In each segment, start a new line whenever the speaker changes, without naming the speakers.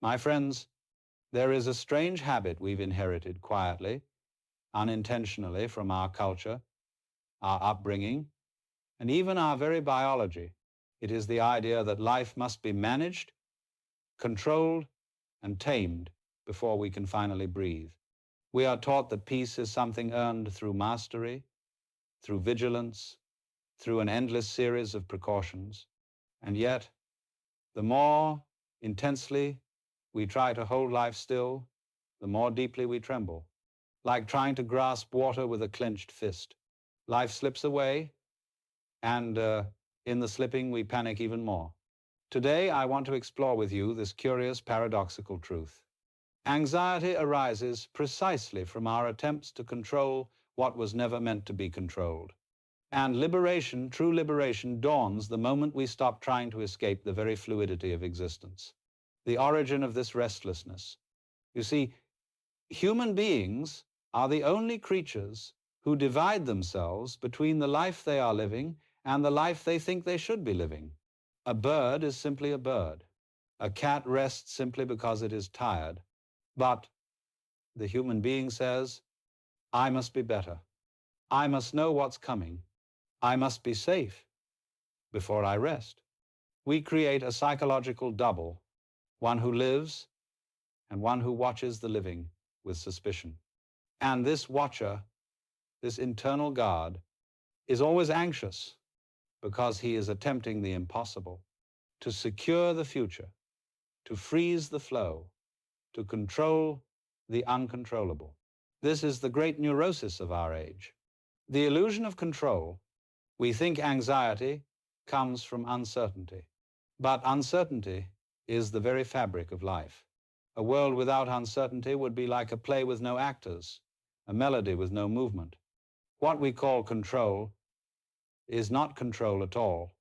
My friends, there is a strange habit we've inherited quietly, unintentionally from our culture, our upbringing, and even our very biology. It is the idea that life must be managed, controlled, and tamed before we can finally breathe. We are taught that peace is something earned through mastery, through vigilance, through an endless series of precautions. And yet, the more intensely we try to hold life still, the more deeply we tremble, like trying to grasp water with a clenched fist. Life slips away, and in the slipping, we panic even more. Today, I want to explore with you this curious paradoxical truth. Anxiety arises precisely from our attempts to control what was never meant to be controlled. And liberation, true liberation, dawns the moment we stop trying to escape the very fluidity of existence. The origin of this restlessness. You see, human beings are the only creatures who divide themselves between the life they are living and the life they think they should be living. A bird is simply a bird. A cat rests simply because it is tired. But the human being says, I must be better. I must know what's coming. I must be safe before I rest. We create a psychological double, one who lives and one who watches the living with suspicion. And this watcher, this internal guard, is always anxious because he is attempting the impossible, to secure the future, to freeze the flow, to control the uncontrollable. This is the great neurosis of our age. The illusion of control. We think anxiety comes from uncertainty, but uncertainty is the very fabric of life. A world without uncertainty would be like a play with no actors, a melody with no movement. What we call control is not control at all,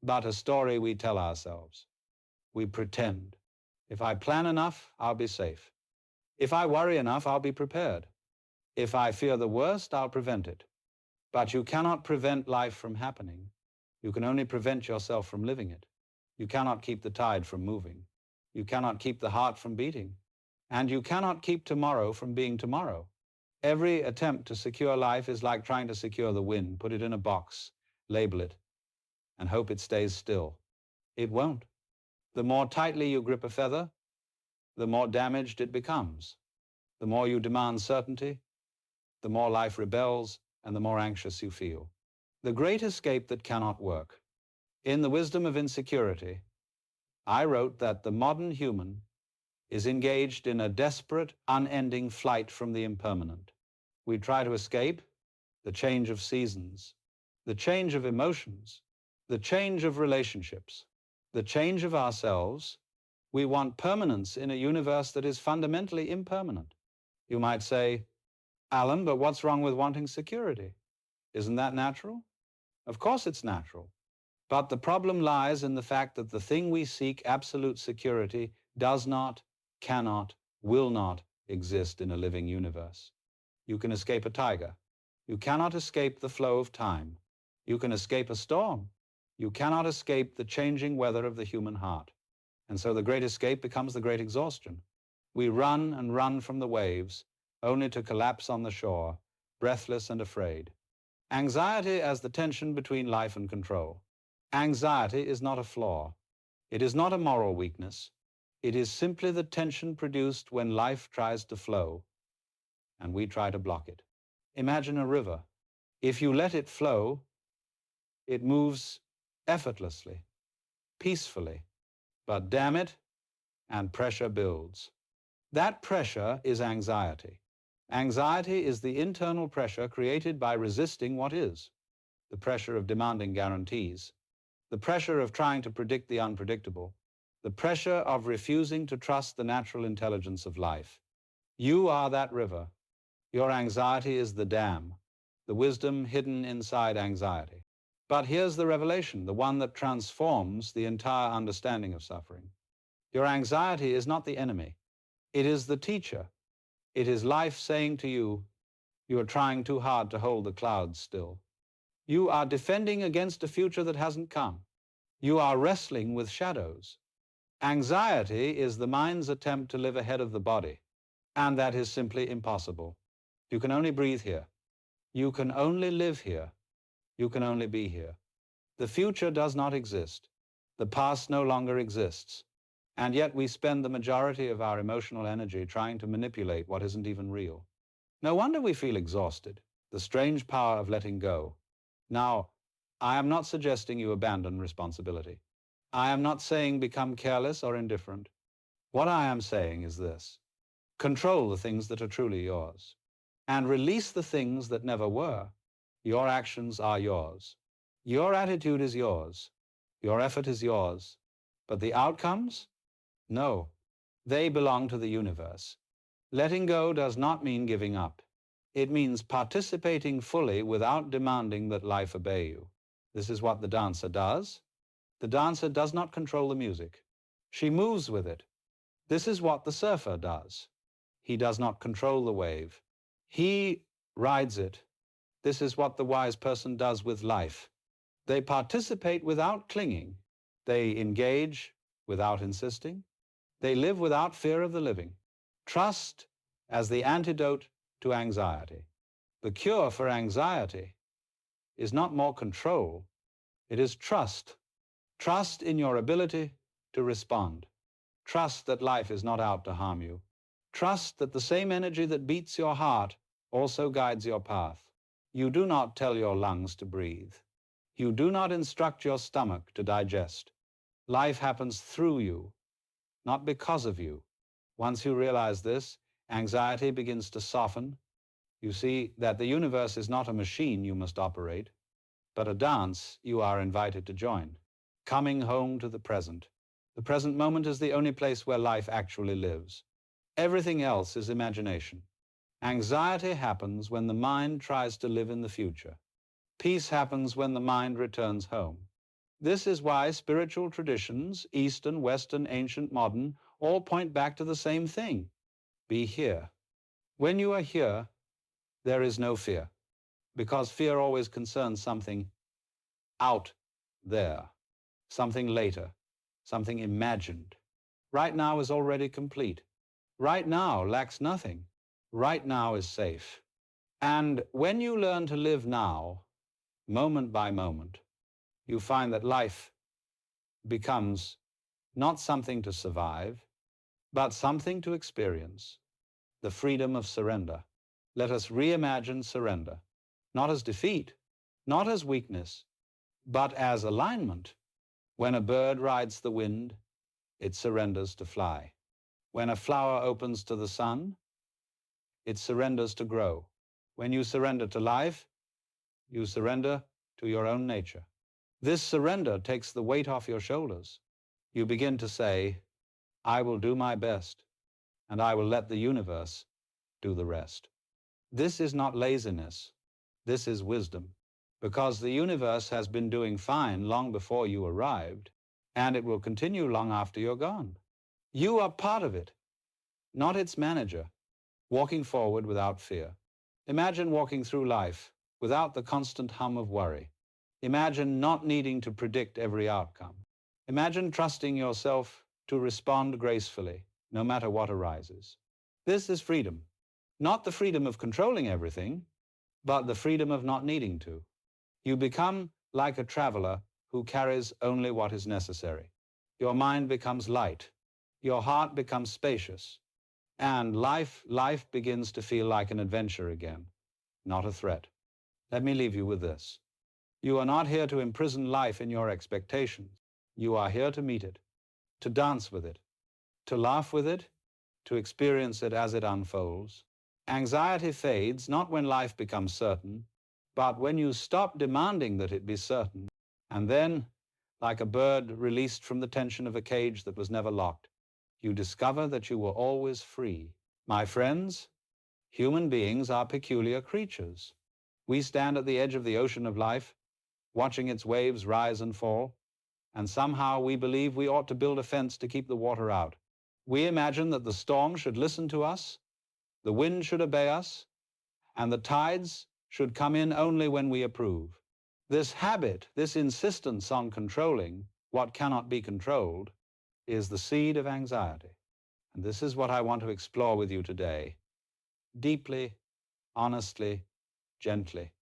but a story we tell ourselves. We pretend. If I plan enough, I'll be safe. If I worry enough, I'll be prepared. If I fear the worst, I'll prevent it. But you cannot prevent life from happening. You can only prevent yourself from living it. You cannot keep the tide from moving. You cannot keep the heart from beating. And you cannot keep tomorrow from being tomorrow. Every attempt to secure life is like trying to secure the wind. Put it in a box, label it, and hope it stays still. It won't. The more tightly you grip a feather, the more damaged it becomes. The more you demand certainty, the more life rebels, and the more anxious you feel. The great escape that cannot work. In the Wisdom of Insecurity, I wrote that the modern human is engaged in a desperate, unending flight from the impermanent. We try to escape the change of seasons, the change of emotions, the change of relationships, the change of ourselves. We want permanence in a universe that is fundamentally impermanent. You might say, Alan, but what's wrong with wanting security? Isn't that natural? Of course it's natural. But the problem lies in the fact that the thing we seek, absolute security, does not, cannot, will not exist in a living universe. You can escape a tiger. You cannot escape the flow of time. You can escape a storm. You cannot escape the changing weather of the human heart. And so the great escape becomes the great exhaustion. We run and run from the waves, only to collapse on the shore, breathless and afraid. Anxiety as the tension between life and control. Anxiety is not a flaw. It is not a moral weakness. It is simply the tension produced when life tries to flow, and we try to block it. Imagine a river. If you let it flow, it moves effortlessly, peacefully. But damn it, and pressure builds. That pressure is anxiety. Anxiety is the internal pressure created by resisting what is, the pressure of demanding guarantees, the pressure of trying to predict the unpredictable, the pressure of refusing to trust the natural intelligence of life. You are that river. Your anxiety is the dam, the wisdom hidden inside anxiety. But here's the revelation, the one that transforms the entire understanding of suffering. Your anxiety is not the enemy. It is the teacher. It is life saying to you, you are trying too hard to hold the clouds still. You are defending against a future that hasn't come. You are wrestling with shadows. Anxiety is the mind's attempt to live ahead of the body, and that is simply impossible. You can only breathe here. You can only live here. You can only be here. The future does not exist. The past no longer exists. And yet we spend the majority of our emotional energy trying to manipulate what isn't even real. No wonder we feel exhausted. The strange power of letting go. Now, I am not suggesting you abandon responsibility. I am not saying become careless or indifferent. What I am saying is this: control the things that are truly yours, and release the things that never were. Your actions are yours. Your attitude is yours. Your effort is yours. But the outcomes? No. They belong to the universe. Letting go does not mean giving up. It means participating fully without demanding that life obey you. This is what the dancer does. The dancer does not control the music. She moves with it. This is what the surfer does. He does not control the wave. He rides it. This is what the wise person does with life. They participate without clinging. They engage without insisting. They live without fear of the living. Trust as the antidote to anxiety. The cure for anxiety is not more control. It is trust. Trust in your ability to respond. Trust that life is not out to harm you. Trust that the same energy that beats your heart also guides your path. You do not tell your lungs to breathe. You do not instruct your stomach to digest. Life happens through you, not because of you. Once you realize this, anxiety begins to soften. You see that the universe is not a machine you must operate, but a dance you are invited to join. Coming home to the present. The present moment is the only place where life actually lives. Everything else is imagination. Anxiety happens when the mind tries to live in the future. Peace happens when the mind returns home. This is why spiritual traditions, Eastern, Western, ancient, modern, all point back to the same thing. Be here. When you are here, there is no fear, because fear always concerns something out there, something later, something imagined. Right now is already complete. Right now lacks nothing. Right now is safe. And when you learn to live now, moment by moment, you find that life becomes not something to survive, but something to experience. The freedom of surrender. Let us reimagine surrender, not as defeat, not as weakness, but as alignment. When a bird rides the wind, it surrenders to fly. When a flower opens to the sun, it surrenders to grow. When you surrender to life, you surrender to your own nature. This surrender takes the weight off your shoulders. You begin to say, I will do my best, and I will let the universe do the rest. This is not laziness. This is wisdom, because the universe has been doing fine long before you arrived, and it will continue long after you're gone. You are part of it, not its manager, walking forward without fear. Imagine walking through life without the constant hum of worry. Imagine not needing to predict every outcome. Imagine trusting yourself to respond gracefully, no matter what arises. This is freedom. Not the freedom of controlling everything, but the freedom of not needing to. You become like a traveler who carries only what is necessary. Your mind becomes light. Your heart becomes spacious. And life begins to feel like an adventure again, not a threat. Let me leave you with this. You are not here to imprison life in your expectations. You are here to meet it, to dance with it, to laugh with it, to experience it as it unfolds. Anxiety fades not when life becomes certain, but when you stop demanding that it be certain, and then, like a bird released from the tension of a cage that was never locked, you discover that you were always free. My friends, human beings are peculiar creatures. We stand at the edge of the ocean of life, watching its waves rise and fall, and somehow we believe we ought to build a fence to keep the water out. We imagine that the storm should listen to us, the wind should obey us, and the tides should come in only when we approve. This habit, this insistence on controlling what cannot be controlled, is the seed of anxiety. And this is what I want to explore with you today, deeply, honestly, gently.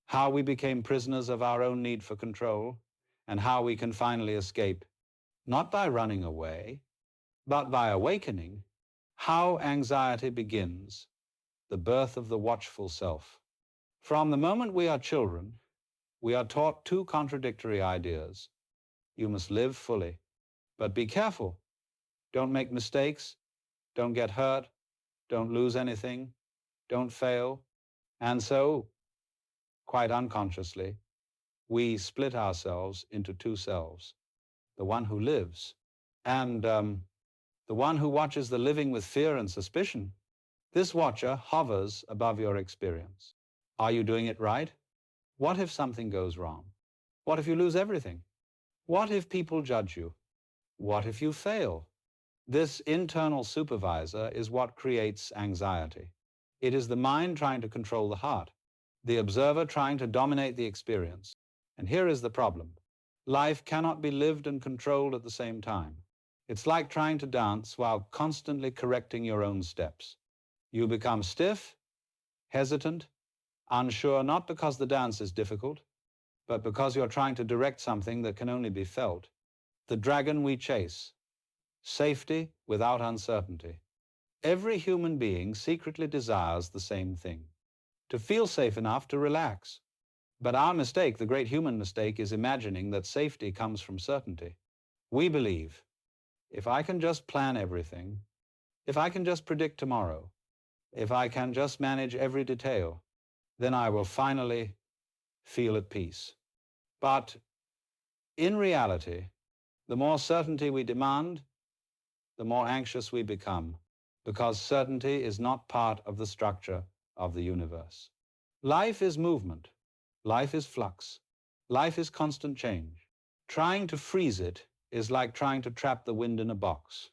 How we became prisoners of our own need for control, and how we can finally escape, not by running away, but by awakening. How anxiety begins, the birth of the watchful self. From the moment we are children, we are taught two contradictory ideas. You must live fully, but be careful. Don't make mistakes, don't get hurt, don't lose anything, don't fail. And so, quite unconsciously, we split ourselves into two selves. The one who lives and the one who watches the living with fear and suspicion. This watcher hovers above your experience. Are you doing it right? What if something goes wrong? What if you lose everything? What if people judge you? What if you fail? This internal supervisor is what creates anxiety. It is the mind trying to control the heart, the observer trying to dominate the experience. And here is the problem. Life cannot be lived and controlled at the same time. It's like trying to dance while constantly correcting your own steps. You become stiff, hesitant, unsure, not because the dance is difficult, but because you're trying to direct something that can only be felt. The dragon we chase, safety without uncertainty. Every human being secretly desires the same thing, to feel safe enough to relax. But our mistake, the great human mistake, is imagining that safety comes from certainty. We believe, if I can just plan everything, if I can just predict tomorrow, if I can just manage every detail, then I will finally feel at peace. But in reality, the more certainty we demand, the more anxious we become, because certainty is not part of the structure of the universe. Life is movement. Life is flux. Life is constant change. Trying to freeze it is like trying to trap the wind in a box.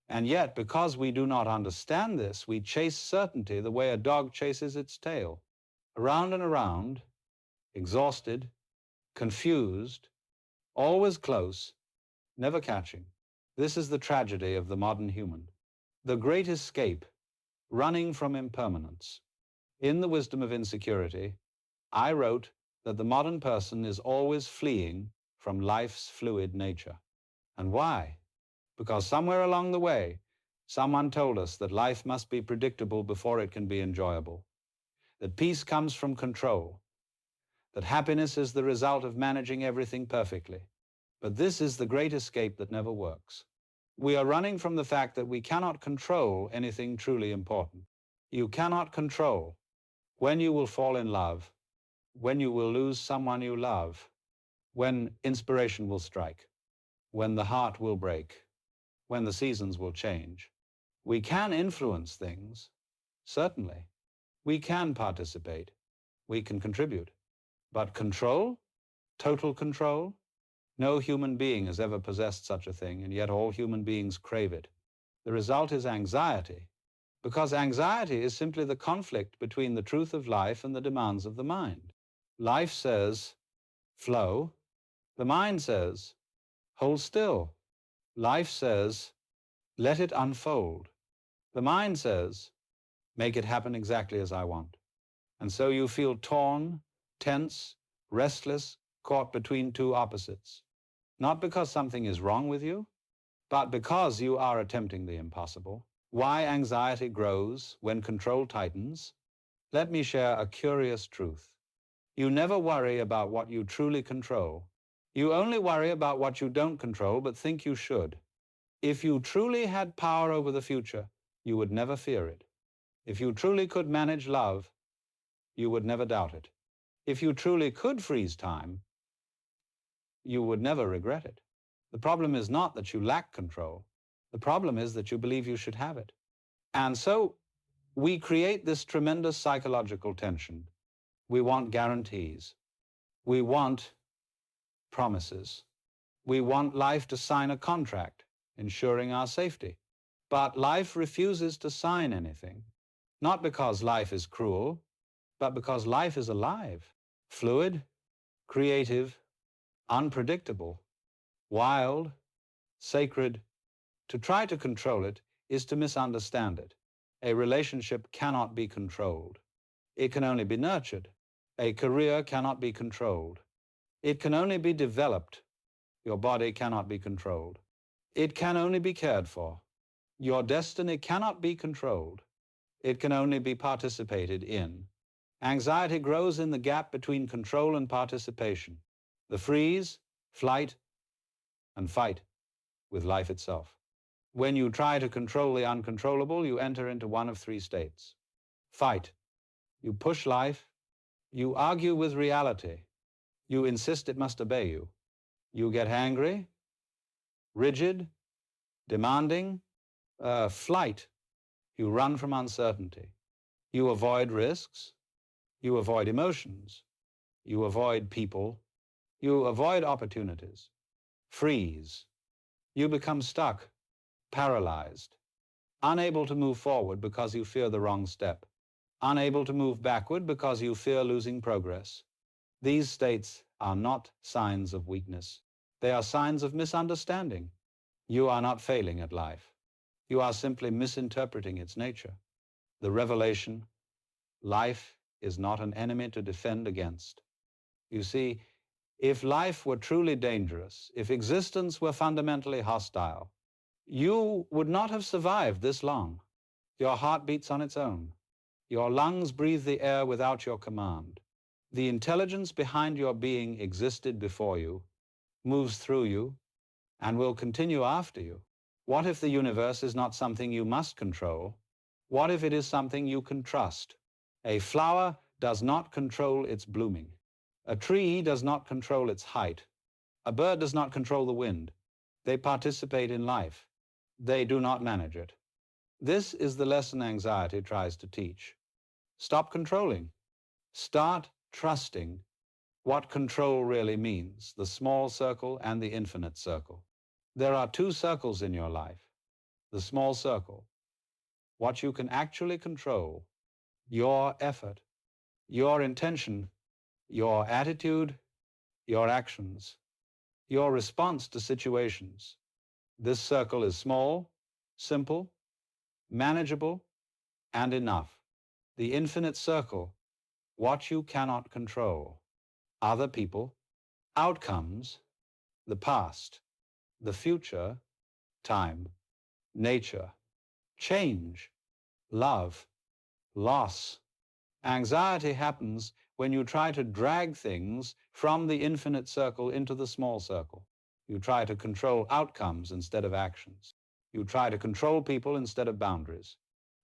And yet, because we do not understand this, we chase certainty the way a dog chases its tail, around and around, exhausted, confused, always close, never catching. This is the tragedy of the modern human. The great escape, running from impermanence. In the Wisdom of Insecurity, I wrote that the modern person is always fleeing from life's fluid nature. And why? Because somewhere along the way, someone told us that life must be predictable before it can be enjoyable, that peace comes from control, that happiness is the result of managing everything perfectly. But this is the great escape that never works. We are running from the fact that we cannot control anything truly important. You cannot control when you will fall in love, when you will lose someone you love, when inspiration will strike, when the heart will break, when the seasons will change. We can influence things, certainly. We can participate. We can contribute. But control? Total control? No human being has ever possessed such a thing, and yet all human beings crave it. The result is anxiety, because anxiety is simply the conflict between the truth of life and the demands of the mind. Life says, flow. The mind says, hold still. Life says, let it unfold. The mind says, make it happen exactly as I want. And so you feel torn, tense, restless, caught between two opposites. Not because something is wrong with you, but because you are attempting the impossible. Why anxiety grows when control tightens? Let me share a curious truth. You never worry about what you truly control. You only worry about what you don't control but think you should. If you truly had power over the future, you would never fear it. If you truly could manage love, you would never doubt it. If you truly could freeze time, you would never regret it. The problem is not that you lack control. The problem is that you believe you should have it. And so we create this tremendous psychological tension. We want guarantees. We want promises. We want life to sign a contract ensuring our safety. But life refuses to sign anything, not because life is cruel, but because life is alive, fluid, creative, unpredictable, wild, sacred, To try to control it is to misunderstand it. A relationship cannot be controlled. It can only be nurtured. A career cannot be controlled. It can only be developed. Your body cannot be controlled. It can only be cared for. Your destiny cannot be controlled. It can only be participated in. Anxiety grows in the gap between control and participation. The freeze, flight, and fight with life itself. When you try to control the uncontrollable, you enter into one of three states. Fight. You push life. You argue with reality. You insist it must obey you. You get angry, rigid, demanding. Flight. You run from uncertainty. You avoid risks. You avoid emotions. You avoid people. You avoid opportunities. Freeze. You become stuck, paralyzed, unable to move forward because you fear the wrong step, unable to move backward because you fear losing progress. These states are not signs of weakness. They are signs of misunderstanding. You are not failing at life. You are simply misinterpreting its nature. The revelation, life is not an enemy to defend against. You see, if life were truly dangerous, if existence were fundamentally hostile, you would not have survived this long. Your heart beats on its own. Your lungs breathe the air without your command. The intelligence behind your being existed before you, moves through you, and will continue after you. What if the universe is not something you must control? What if it is something you can trust? A flower does not control its blooming. A tree does not control its height. A bird does not control the wind. They participate in life. They do not manage it. This is the lesson anxiety tries to teach. Stop controlling. Start trusting what control really means, the small circle and the infinite circle. There are two circles in your life. The small circle, what you can actually control, your effort, your intention, your attitude, your actions, your response to situations. This circle is small, simple, manageable, and enough. The infinite circle, what you cannot control, other people, outcomes, the past, the future, time, nature, change, love, loss. Anxiety happens when you try to drag things from the infinite circle into the small circle. You try to control outcomes instead of actions. You try to control people instead of boundaries.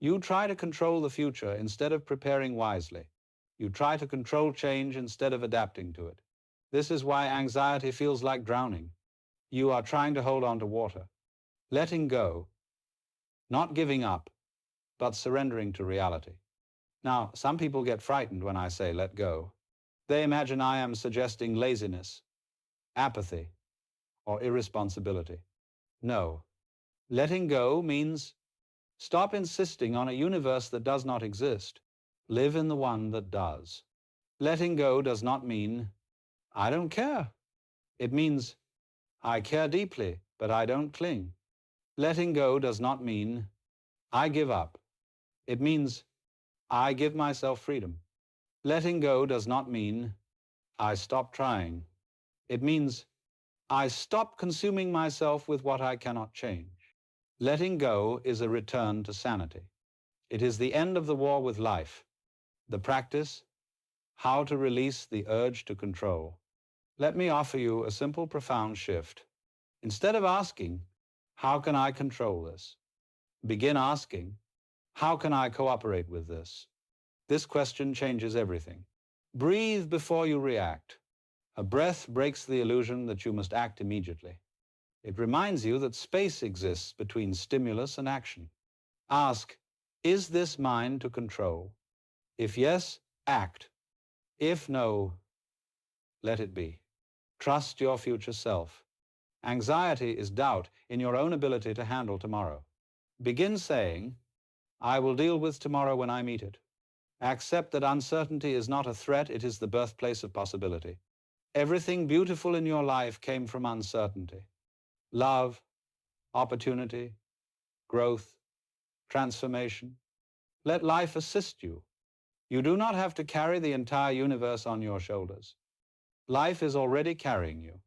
You try to control the future instead of preparing wisely. You try to control change instead of adapting to it. This is why anxiety feels like drowning. You are trying to hold on to water. Letting go, not giving up, but surrendering to reality. Now, some people get frightened when I say let go. They imagine I am suggesting laziness, apathy, or irresponsibility. No. Letting go means stop insisting on a universe that does not exist. Live in the one that does. Letting go does not mean I don't care. It means I care deeply, but I don't cling. Letting go does not mean I give up. It means I give myself freedom. Letting go does not mean I stop trying. It means I stop consuming myself with what I cannot change. Letting go is a return to sanity. It is the end of the war with life. The practice, how to release the urge to control. Let me offer you a simple, profound shift. Instead of asking, how can I control this? Begin asking, how can I cooperate with this? This question changes everything. Breathe before you react. A breath breaks the illusion that you must act immediately. It reminds you that space exists between stimulus and action. Ask, is this mine to control? If yes, act. If no, let it be. Trust your future self. Anxiety is doubt in your own ability to handle tomorrow. Begin saying, I will deal with tomorrow when I meet it. Accept that uncertainty is not a threat, it is the birthplace of possibility. Everything beautiful in your life came from uncertainty. Love, opportunity, growth, transformation. Let life assist you. You do not have to carry the entire universe on your shoulders. Life is already carrying you.